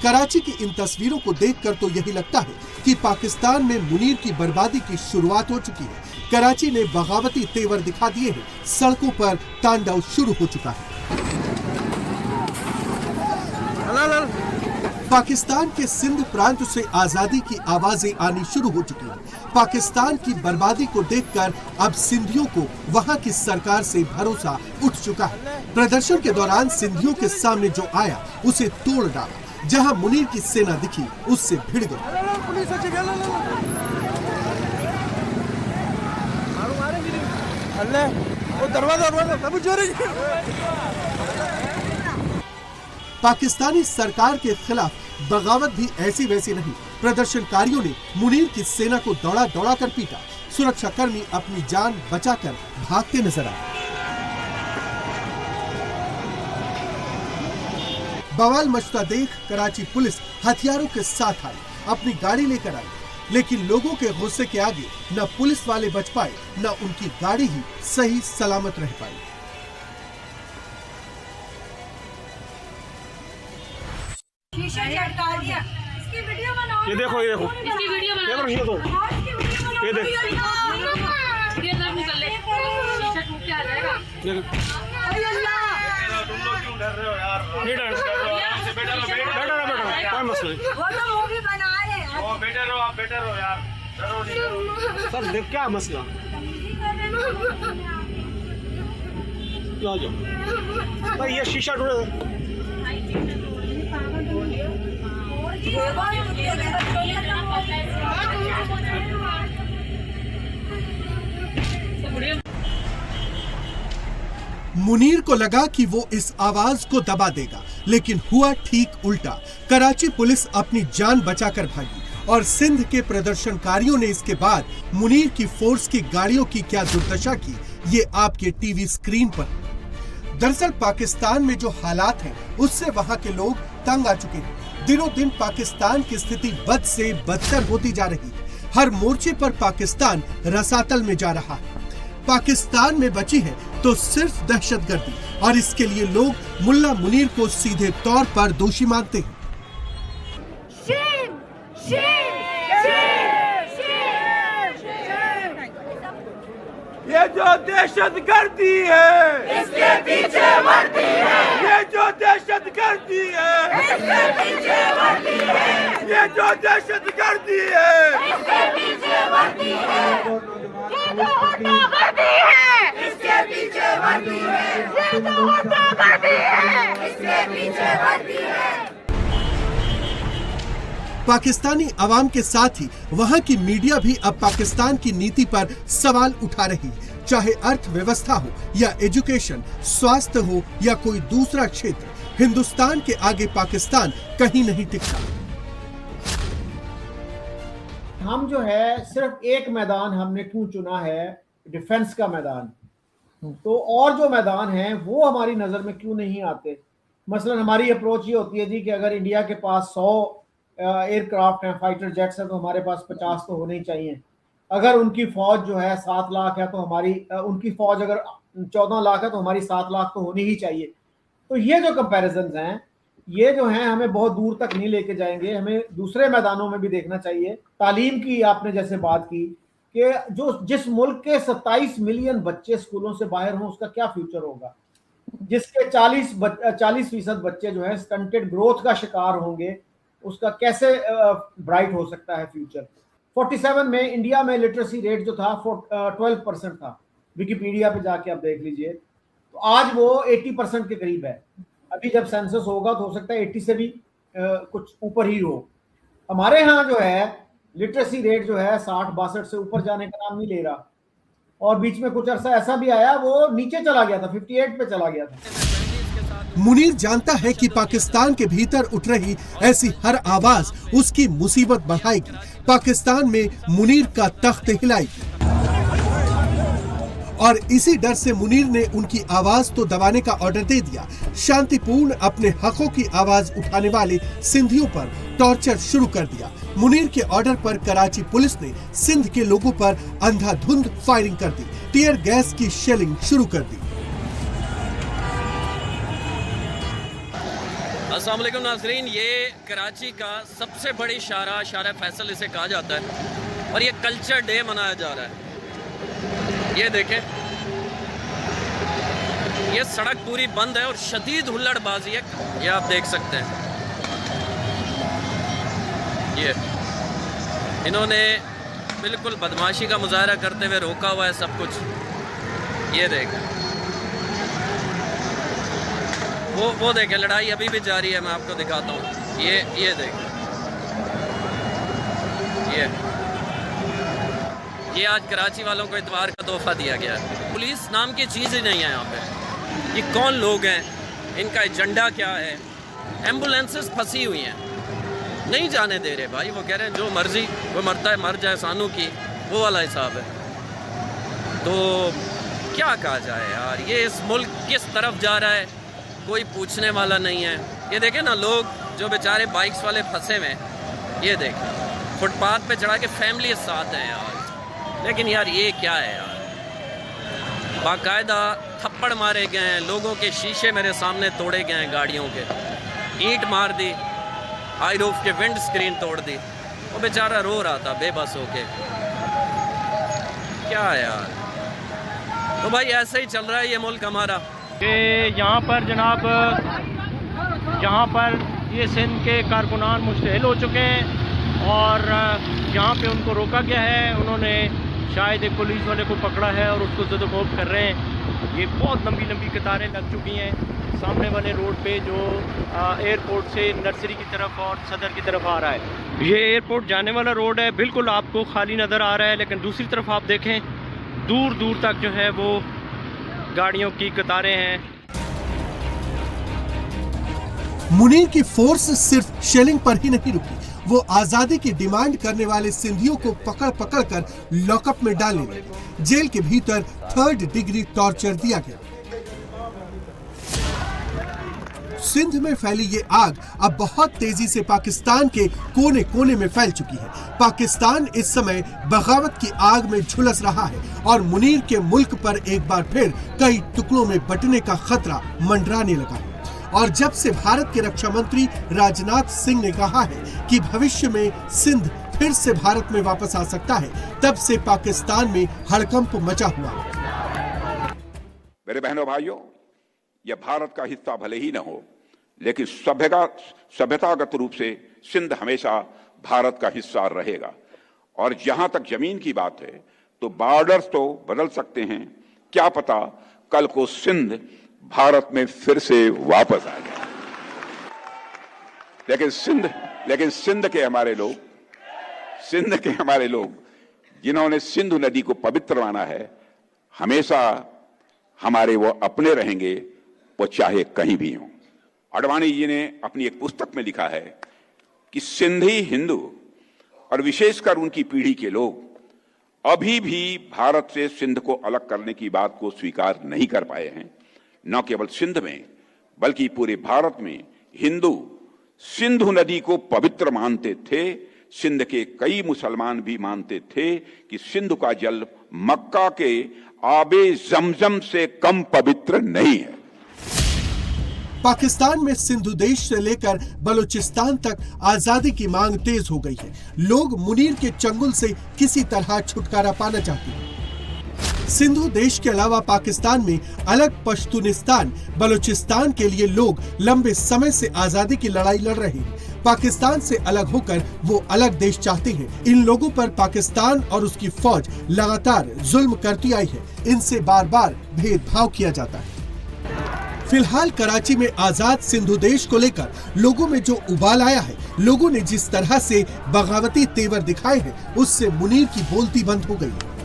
कराची की इन तस्वीरों को देखकर तो यही लगता है कि पाकिस्तान में मुनीर की बर्बादी की शुरुआत हो चुकी है। कराची ने बगावती तेवर दिखा दिए हैं, सड़कों पर तांडव शुरू हो चुका है। पाकिस्तान के सिंध प्रांत से आजादी की आवाजें आनी शुरू हो चुकी हैं। पाकिस्तान की बर्बादी को देखकर अब सिंधियों को वहां की सरकार से भरोसा उठ चुका है। प्रदर्शन के दौरान सिंधियों के सामने जो आया उसे तोड़ डाला। जहां मुनीर की सेना दिखी उससे भिड़ गई। पाकिस्तानी सरकार के खिलाफ बगावत भी ऐसी वैसी नहीं। प्रदर्शनकारियों ने मुनीर की सेना को दौड़ा दौड़ा कर पीटा। सुरक्षाकर्मी अपनी जान बचाकर भागते नजर आए। बवाल मचता देख कराची पुलिस हथियारों के साथ आई, अपनी गाड़ी लेकर आई, लेकिन लोगों के गुस्से के आगे न पुलिस वाले बच पाए न उनकी गाड़ी ही सही सलामत रह पाई। इसकी वीडियो बनाओ। ये देखो इसकी वीडियो बनाओ। ये देखो ये देखो ये निकल ले शीशा टूट के आ जाएगा। तुम लोग क्यों डर रहे हो यार? नहीं डर आराम से बैठा रहो कोई मसला नहीं। वो तो मूवी बना रहे हैं। ओ बैठे रहो, आप बैठे रहो यार, डरो नहीं। सर देख क्या मसला जाओ ये शीशा टूटा। मुनीर को लगा कि वो इस आवाज को दबा देगा, लेकिन हुआ ठीक उल्टा। कराची पुलिस अपनी जान बचाकर भागी और सिंध के प्रदर्शनकारियों ने इसके बाद मुनीर की फोर्स की गाड़ियों की क्या दुर्दशा की, ये आपके टीवी स्क्रीन पर। दरअसल पाकिस्तान में जो हालात हैं उससे वहां के लोग तंग आ चुके हैं। दिनों दिन पाकिस्तान की स्थिति बद से बदतर होती जा रही है। हर मोर्चे पर पाकिस्तान रसातल में जा रहा है। पाकिस्तान में बची है तो सिर्फ दहशतगर्दी, और इसके लिए लोग मुल्ला मुनीर को सीधे तौर पर दोषी मानते हैं। ये जो दहशतगर्दी है इसके पीछे वर्दी है। ये जो दहशतगर्दी है इसके पीछे वर्दी है। ये जो दहशतगर्दी है इसके पीछे वर्दी है। ये जो गुंडागर्दी है इसके पीछे वर्दी है। ये जो गुंडागर्दी है इसके पीछे वर्दी है। पाकिस्तानी अवाम के साथ ही वहां की मीडिया भी अब पाकिस्तान की नीति पर सवाल उठा रही है। चाहे अर्थव्यवस्था हो या एजुकेशन, स्वास्थ्य हो या कोई दूसरा क्षेत्र, हिंदुस्तान के आगे पाकिस्तान कहीं नहीं टिकता। हम जो है सिर्फ एक मैदान हमने क्यों चुना है, डिफेंस का मैदान, तो और जो मैदान है वो हमारी नजर में क्यों नहीं आते। मसलन हमारी अप्रोच ये होती है जी कि अगर इंडिया के पास 100 एयरक्राफ्ट हैं, फाइटर जेट्स हैं, तो हमारे पास 50 तो होने ही चाहिए। अगर उनकी फौज जो है 7 लाख है तो हमारी उनकी फौज अगर 14 लाख है तो हमारी 7 लाख तो होनी ही चाहिए। तो ये जो कंपैरिजन्स हैं ये जो हैं हमें बहुत दूर तक नहीं लेके जाएंगे। हमें दूसरे मैदानों में भी देखना चाहिए। तालीम की आपने जैसे बात की कि जिस मुल्क के 27 मिलियन बच्चे स्कूलों से बाहर हों उसका क्या फ्यूचर होगा, जिसके 40% बच्चे जो है स्टंटेड ग्रोथ का शिकार होंगे, उसका कैसे ब्राइट हो सकता है फ्यूचर। 47 में इंडिया में लिटरेसी रेट जो था 12% था। विकिपीडिया पे जाके आप देख लीजिए, तो आज वो 80% के करीब है। अभी जब सेंसस होगा तो हो सकता है 80 से भी कुछ ऊपर ही हो। हमारे यहाँ जो है लिटरेसी रेट जो है 60-62 से ऊपर जाने का नाम नहीं ले रहा, और बीच में कुछ अरसा ऐसा भी आया वो नीचे चला गया था, 58 पे चला गया था। मुनीर जानता है कि पाकिस्तान के भीतर उठ रही ऐसी हर आवाज उसकी मुसीबत बढ़ाएगी, पाकिस्तान में मुनीर का तख्त हिलाएगी। और इसी डर से मुनीर ने उनकी आवाज तो दबाने का ऑर्डर दे दिया। शांतिपूर्ण अपने हकों की आवाज उठाने वाले सिंधियों पर टॉर्चर शुरू कर दिया। मुनीर के ऑर्डर पर कराची पुलिस ने सिंध के लोगों पर अंधाधुंध फायरिंग कर दी, टीयर गैस की शेलिंग शुरू कर दी। अस्सलाम वालेकुम नाज़रीन, ये कराची का सबसे बड़ी शारा फैसल इसे कहा जाता है और ये कल्चर डे मनाया जा रहा है। ये देखें, ये सड़क पूरी बंद है और शदीद हुल्लड़बाजी है, ये आप देख सकते हैं। ये इन्होंने बिल्कुल बदमाशी का मुजाहरा करते हुए रोका हुआ है सब कुछ। ये देखें, वो देखें, लड़ाई अभी भी जारी है, मैं आपको दिखाता हूँ। ये देखें, ये आज कराची वालों को इतवार का तोहफा दिया गया है। पुलिस नाम की चीज़ ही नहीं है यहाँ पे। ये कौन लोग हैं, इनका एजेंडा क्या है? एम्बुलेंसेस फंसी हुई हैं, नहीं जाने दे रहे भाई। वो कह रहे हैं जो मर्जी, वो मरता है मर जाए, सानू की वो वाला हिसाब है। तो क्या कहा जाए यार, ये इस मुल्क किस तरफ जा रहा है कोई पूछने वाला नहीं है। ये देखें ना, लोग जो बेचारे बाइक्स वाले फंसे हुए हैं, ये देखें फुटपाथ पे चढ़ा के फैमिली साथ हैं यार। लेकिन यार ये क्या है यार, बाकायदा थप्पड़ मारे गए हैं, लोगों के शीशे मेरे सामने तोड़े गए हैं, गाड़ियों के ईंट मार दी, आई रूफ के विंड स्क्रीन तोड़ दी। वो बेचारा रो रहा था बेबस होके। क्या यार, तो भाई ऐसे ही चल रहा है ये मुल्क हमारा। कि यहाँ पर जनाब, यहाँ पर ये सिंध के कारकुनान मुश्तहिल हो चुके हैं और यहाँ पे उनको रोका गया है। उन्होंने शायद एक पुलिस वाले को पकड़ा है और उसको ज़दोकोब कर रहे हैं। ये बहुत लंबी लंबी कतारें लग चुकी हैं सामने वाले रोड पे, जो एयरपोर्ट से नर्सरी की तरफ और सदर की तरफ आ रहा है। ये एयरपोर्ट जाने वाला रोड है, बिल्कुल आपको खाली नज़र आ रहा है, लेकिन दूसरी तरफ आप देखें दूर दूर तक जो है वो गाड़ियों की कतारें हैं। मुनीर की फोर्स सिर्फ शेलिंग पर ही नहीं रुकी, वो आजादी की डिमांड करने वाले सिंधियों को पकड़ पकड़ कर लॉकअप में डालने लगे। जेल के भीतर 3rd डिग्री टॉर्चर दिया गया। सिंध में फैली ये आग अब बहुत तेजी से पाकिस्तान के कोने कोने में फैल चुकी है। पाकिस्तान इस समय बगावत की आग में झुलस रहा है और मुनीर के मुल्क पर एक बार फिर कई टुकड़ों में बंटने का खतरा मंडराने लगा है। और जब से भारत के रक्षा मंत्री राजनाथ सिंह ने कहा है कि भविष्य में सिंध फिर से भारत में वापस आ सकता है, तब से पाकिस्तान में हड़कंप मचा हुआ है। मेरे बहनों भाइयों, यह भारत का हिस्सा भले ही न हो, लेकिन सभ्यतागत रूप से सिंध हमेशा भारत का हिस्सा रहेगा। और जहां तक जमीन की बात है तो बॉर्डर्स तो बदल सकते हैं, क्या पता कल को सिंध भारत में फिर से वापस आ जाए। लेकिन सिंध के हमारे लोग जिन्होंने सिंधु नदी को पवित्र माना है, हमेशा हमारे वो अपने रहेंगे, वो चाहे कहीं भी हों। अडवाणी जी ने अपनी एक पुस्तक में लिखा है कि सिंधी हिंदू और विशेषकर उनकी पीढ़ी के लोग अभी भी भारत से सिंध को अलग करने की बात को स्वीकार नहीं कर पाए हैं। न केवल सिंध में बल्कि पूरे भारत में हिंदू सिंधु नदी को पवित्र मानते थे। सिंध के कई मुसलमान भी मानते थे कि सिंधु का जल मक्का के आबे जमजम से कम पवित्र नहीं है। पाकिस्तान में सिंधु देश से लेकर बलूचिस्तान तक आजादी की मांग तेज हो गई है। लोग मुनीर के चंगुल से किसी तरह छुटकारा पाना चाहते हैं। सिंधु देश के अलावा पाकिस्तान में अलग पश्तूनिस्तान बलूचिस्तान के लिए लोग लंबे समय से आजादी की लड़ाई लड़ रहे हैं। पाकिस्तान से अलग होकर वो अलग देश चाहते हैं। इन लोगों पर पाकिस्तान और उसकी फौज लगातार जुल्म करती आई है। इनसे बार बार भेदभाव किया जाता है। फिलहाल कराची में आजाद सिंधु देश को लेकर लोगों में जो उबाल आया है, लोगों ने जिस तरह से बगावती तेवर दिखाए हैं, उससे मुनीर की बोलती बंद हो गई है।